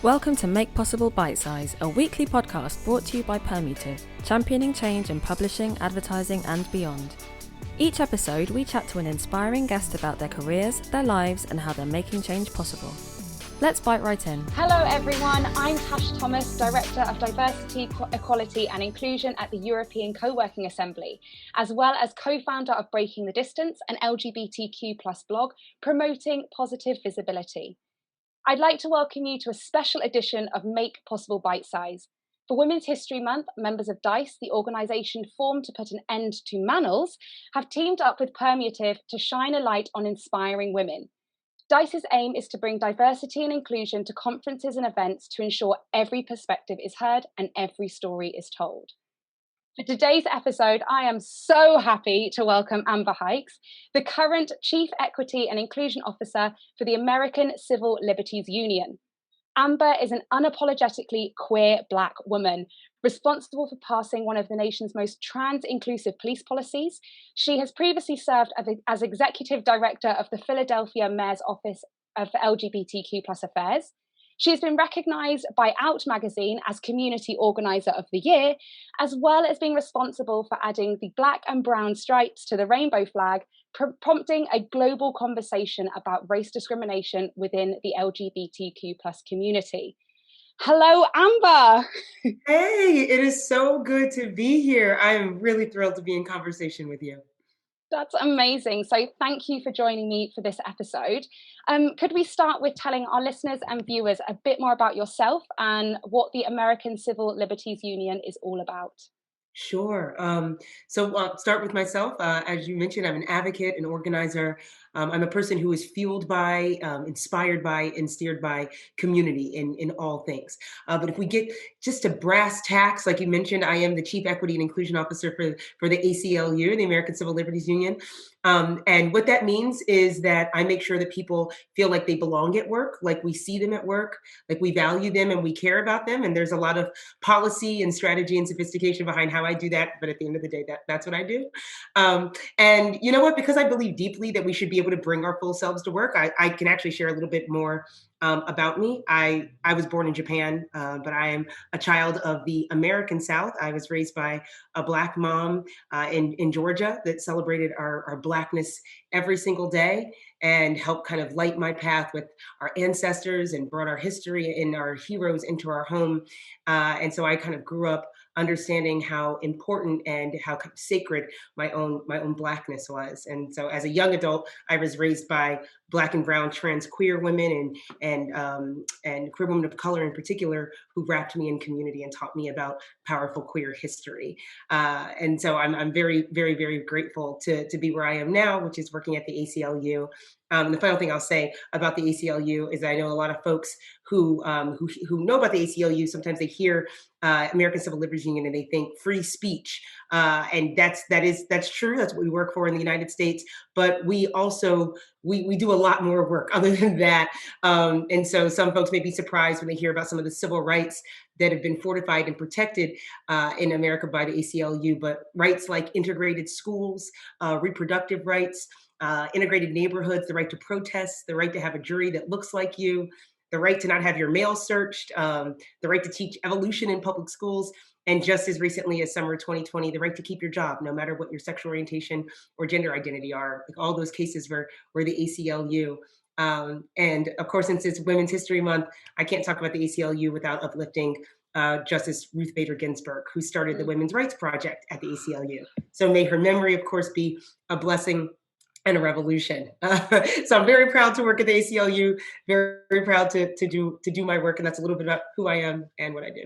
Welcome to Make Possible Bitesize, a weekly podcast brought to you by Permutive, championing change in publishing, advertising, and beyond. Each episode, we chat to an inspiring guest about their careers, their lives, and how they're making change possible. Let's bite right in. Hello everyone, I'm Tash Thomas, Director of Diversity, Equality and Inclusion at the European Co-working Assembly, as well as co-founder of Breaking the Distance, an LGBTQ+ blog promoting positive visibility. I'd like to welcome you to a special edition of Make Possible Bitesize. For Women's History Month, members of DICE, the organisation formed to put an end to manels, have teamed up with Permutive to shine a light on inspiring women. DICE's aim is to bring diversity and inclusion to conferences and events to ensure every perspective is heard and every story is told. For today's episode, I am so happy to welcome Amber Hikes, the current Chief Equity and Inclusion Officer for the American Civil Liberties Union. Amber is an unapologetically queer Black woman, responsible for passing one of the nation's most trans-inclusive police policies. She has previously served as Executive Director of the Philadelphia Mayor's Office for LGBTQ+ Affairs. She has been recognised by Out magazine as Community Organiser of the Year, as well as being responsible for adding the black and brown stripes to the rainbow flag, prompting a global conversation about race discrimination within the LGBTQ+ community. Hello, Amber. Hey, it is so good to be here. I am really thrilled to be in conversation with you. That's amazing. So thank you for joining me for this episode. Could we start with telling our listeners and viewers a bit more about yourself and what the American Civil Liberties Union is all about? Sure. So I'll start with myself. As you mentioned, I'm an advocate, an organizer. I'm a person who is fueled by, inspired by, and steered by community in all things. But if we get just to brass tacks, like you mentioned, I am the Chief Equity and Inclusion Officer for the ACLU, the American Civil Liberties Union. And what that means is that I make sure that people feel like they belong at work, like we see them at work, like we value them and we care about them. And there's a lot of policy and strategy and sophistication behind how I do that. But at the end of the day, that's what I do. And you know what? Because I believe deeply that we should be able to bring our full selves to work, I can actually share a little bit more about me. I was born in Japan, but I am a child of the American South. I was raised by a Black mom in Georgia that celebrated our Blackness every single day and helped kind of light my path with our ancestors and brought our history and our heroes into our home. And so I kind of grew up understanding how important and how sacred my own Blackness was. And so as a young adult, I was raised by Black and brown trans queer women and queer women of color in particular, who wrapped me in community and taught me about powerful queer history. And so I'm very, very, very grateful to be where I am now, which is working at the ACLU. The final thing I'll say about the ACLU is I know a lot of folks who know about the ACLU. Sometimes they hear American Civil Liberties Union and they think free speech, and that's true. That's what we work for in the United States. But we also we do a lot more work other than that. And so some folks may be surprised when they hear about some of the civil rights that have been fortified and protected in America by the ACLU. But rights like integrated schools, reproductive rights, integrated neighborhoods, the right to protest, the right to have a jury that looks like you, the right to not have your mail searched, the right to teach evolution in public schools, and just as recently as summer 2020, the right to keep your job, no matter what your sexual orientation or gender identity are. Like all those cases were the ACLU. And of course, since it's Women's History Month, I can't talk about the ACLU without uplifting Justice Ruth Bader Ginsburg, who started the Women's Rights Project at the ACLU. So may her memory, of course, be a blessing and a revolution. So I'm very proud to work at the ACLU, very, very proud to do my work. And that's a little bit about who I am and what I do.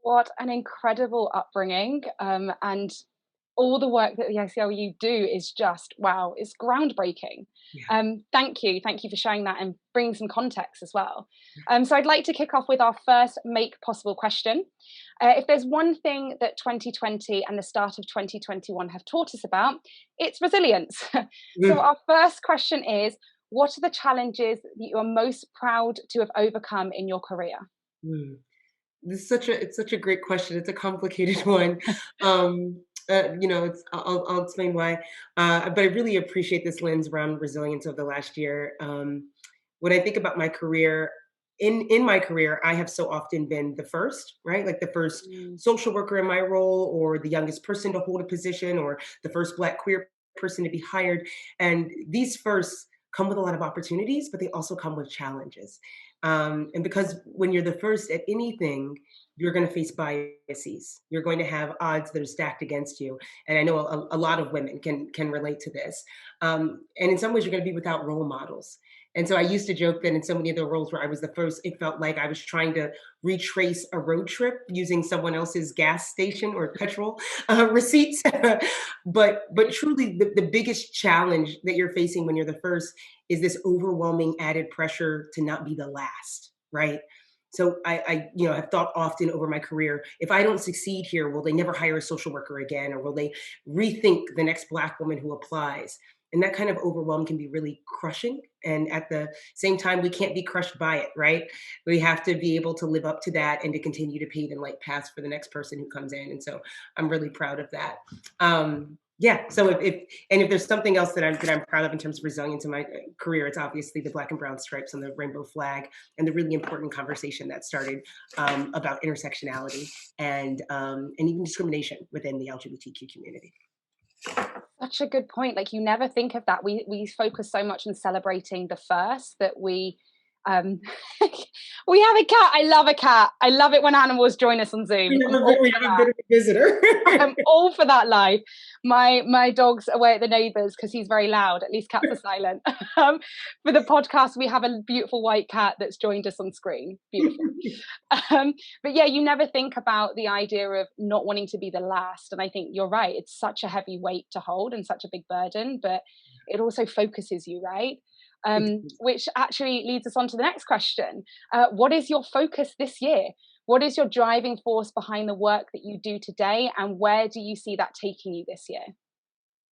What an incredible upbringing. And all the work that the ACLU do is just, wow, it's groundbreaking. Yeah. Thank you for sharing that and bringing some context as well. So I'd like to kick off with our first Make Possible question. If there's one thing that 2020 and the start of 2021 have taught us about, it's resilience. So our first question is, what are the challenges that you are most proud to have overcome in your career? It's such a great question. It's a complicated one. I'll explain why. But I really appreciate this lens around resilience over the last year. When I think about my career, in my career, I have so often been the first, right? Like the first Mm. social worker in my role, or the youngest person to hold a position, or the first Black queer person to be hired. And these firsts come with a lot of opportunities, but they also come with challenges. And because when you're the first at anything, you're going to face biases. You're going to have odds that are stacked against you. And I know a lot of women can relate to this. And in some ways, you're going to be without role models. And so I used to joke that in so many of the roles where I was the first, it felt like I was trying to retrace a road trip using someone else's gas station or petrol receipts. But truly, the biggest challenge that you're facing when you're the first is this overwhelming added pressure to not be the last, right? So have thought often over my career, if I don't succeed here, will they never hire a social worker again, or will they rethink the next Black woman who applies? And that kind of overwhelm can be really crushing. And at the same time, we can't be crushed by it, right? We have to be able to live up to that and to continue to pave and light paths for the next person who comes in. And so I'm really proud of that. Yeah. So if there's something else that I'm proud of in terms of resilience in my career, it's obviously the Black and brown stripes on the rainbow flag, and the really important conversation that started about intersectionality and even discrimination within the LGBTQ community. Such a good point. Like, you never think of that. We focus so much on celebrating the first that we um we have a cat. I love a cat. I love it when animals join us on Zoom. I'm all We for have a that. bit of a visitor. I'm all for that life. My dog's away at the neighbours because he's very loud. At least cats are silent. For the podcast, we have a beautiful white cat that's joined us on screen. Beautiful. Um, but yeah, you never think about the idea of not wanting to be the last. And I think you're right. It's such a heavy weight to hold and such a big burden, but it also focuses you, right? Which actually leads us on to the next question. What is your focus this year? What is your driving force behind the work that you do today? And where do you see that taking you this year?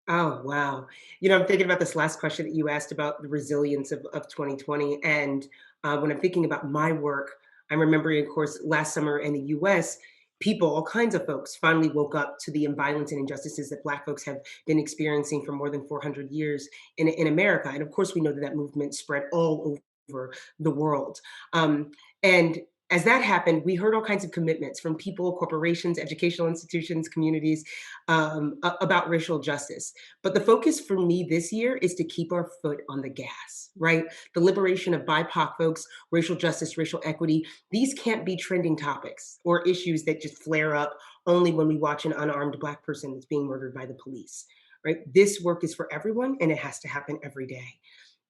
Oh, wow. I'm thinking about this last question that you asked about the resilience of 2020. And when I'm thinking about my work, I'm remembering, of course, last summer in the US, people, all kinds of folks, finally woke up to the violence and injustices that Black folks have been experiencing for more than 400 years in America. And of course, we know that that movement spread all over the world. And as that happened, we heard all kinds of commitments from people, corporations, educational institutions, communities about racial justice. But the focus for me this year is to keep our foot on the gas, right? The liberation of BIPOC folks, racial justice, racial equity, these can't be trending topics or issues that just flare up only when we watch an unarmed Black person that's being murdered by the police, right? This work is for everyone, and it has to happen every day.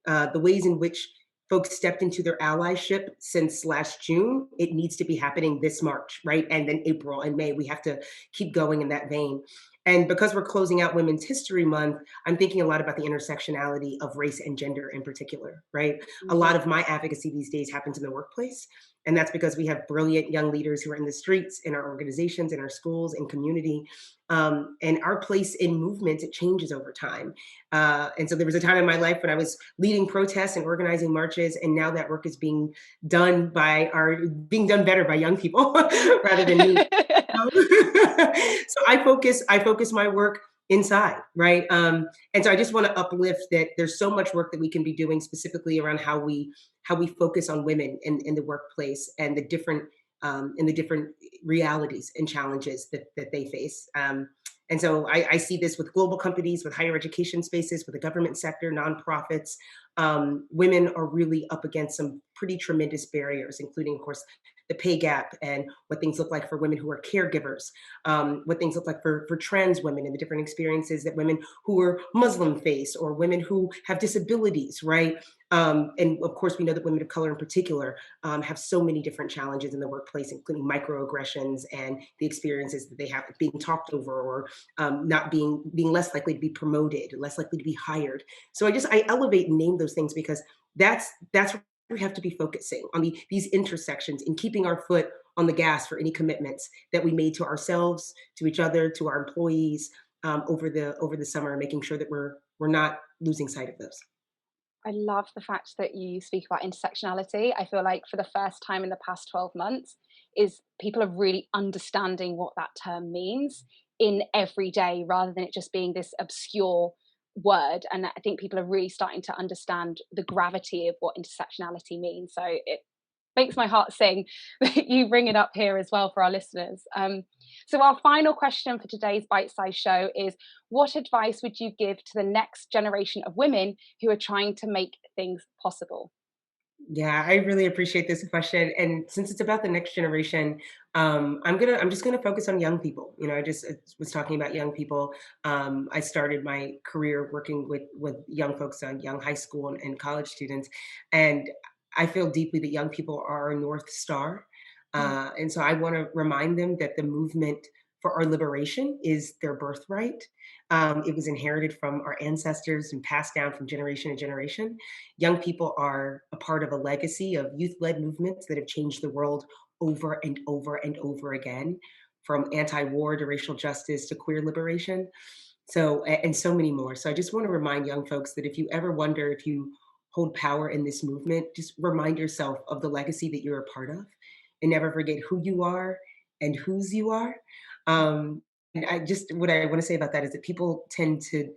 The ways in which folks stepped into their allyship since last June, it needs to be happening this March, right? And then April and May, we have to keep going in that vein. And because we're closing out Women's History Month, I'm thinking a lot about the intersectionality of race and gender in particular, right? A Mhm. lot of my advocacy these days happens in the workplace. And that's because we have brilliant young leaders who are in the streets, in our organizations, in our schools, in community. And our place in movement, it changes over time. And so there was a time in my life when I was leading protests and organizing marches, and now that work is being done better by young people rather than me. So I focus my work inside, right? And so I just want to uplift that there's so much work that we can be doing specifically around how we focus on women in the workplace and the different realities and challenges that they face. And so I see this with global companies, with higher education spaces, with the government sector, nonprofits. Women are really up against some pretty tremendous barriers, including, of course, the pay gap and what things look like for women who are caregivers, what things look like for trans women and the different experiences that women who are Muslim face, or women who have disabilities, right? And of course, we know that women of color in particular have so many different challenges in the workplace, including microaggressions and the experiences that they have being talked over, or not being less likely to be promoted, less likely to be hired. So I elevate and name those things because that's where we have to be focusing on these intersections and keeping our foot on the gas for any commitments that we made to ourselves, to each other, to our employees over the summer, making sure that we're not losing sight of those. I love the fact that you speak about intersectionality. I feel like for the first time in the past 12 months is people are really understanding what that term means in every day, rather than it just being this obscure word. And I think people are really starting to understand the gravity of what intersectionality means. So makes my heart sing that you bring it up here as well for our listeners. So our final question for today's Bite Size show is, what advice would you give to the next generation of women who are trying to make things possible? Yeah, I really appreciate this question. And since it's about the next generation, I'm just gonna focus on young people. You know, I was talking about young people. I started my career working with young folks, young high school and college students, and I feel deeply that young people are our North Star. Mm. And so I want to remind them that the movement for our liberation is their birthright. It was inherited from our ancestors and passed down from generation to generation. Young people are a part of a legacy of youth led movements that have changed the world over and over and over again, from anti war to racial justice to queer liberation. So, and so many more. So, I just want to remind young folks that if you ever wonder if you hold power in this movement, just remind yourself of the legacy that you're a part of and never forget who you are and whose you are. And what I want to say about that is that people tend to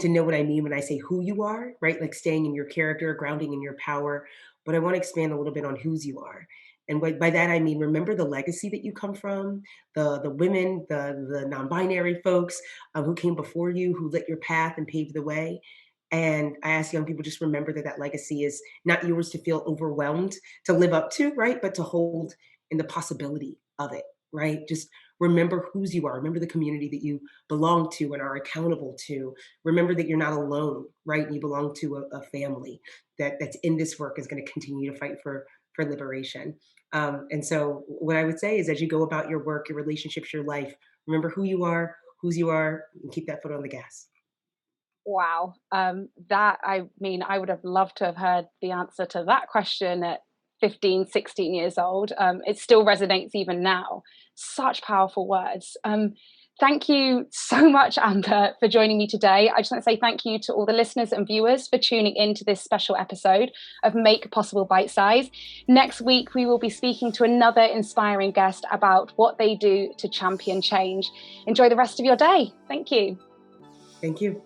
know what I mean when I say who you are, right? Like staying in your character, grounding in your power. But I want to expand a little bit on whose you are. And by that I mean remember the legacy that you come from, the women, the non-binary folks who came before you, who lit your path and paved the way. And I ask young people just remember that that legacy is not yours to feel overwhelmed to live up to, right? But to hold in the possibility of it, right? Just remember whose you are. Remember the community that you belong to and are accountable to. Remember that you're not alone, right? You belong to a family that's in this work is going to continue to fight for liberation. And so, what I would say is, as you go about your work, your relationships, your life, remember who you are, whose you are, and keep that foot on the gas. Wow. That, I mean, I would have loved to have heard the answer to that question at 15, 16 years old. It still resonates even now. Such powerful words. Thank you so much, Amber, for joining me today. I just want to say thank you to all the listeners and viewers for tuning in to this special episode of Make Possible Bite Size. Next week, we will be speaking to another inspiring guest about what they do to champion change. Enjoy the rest of your day. Thank you. Thank you.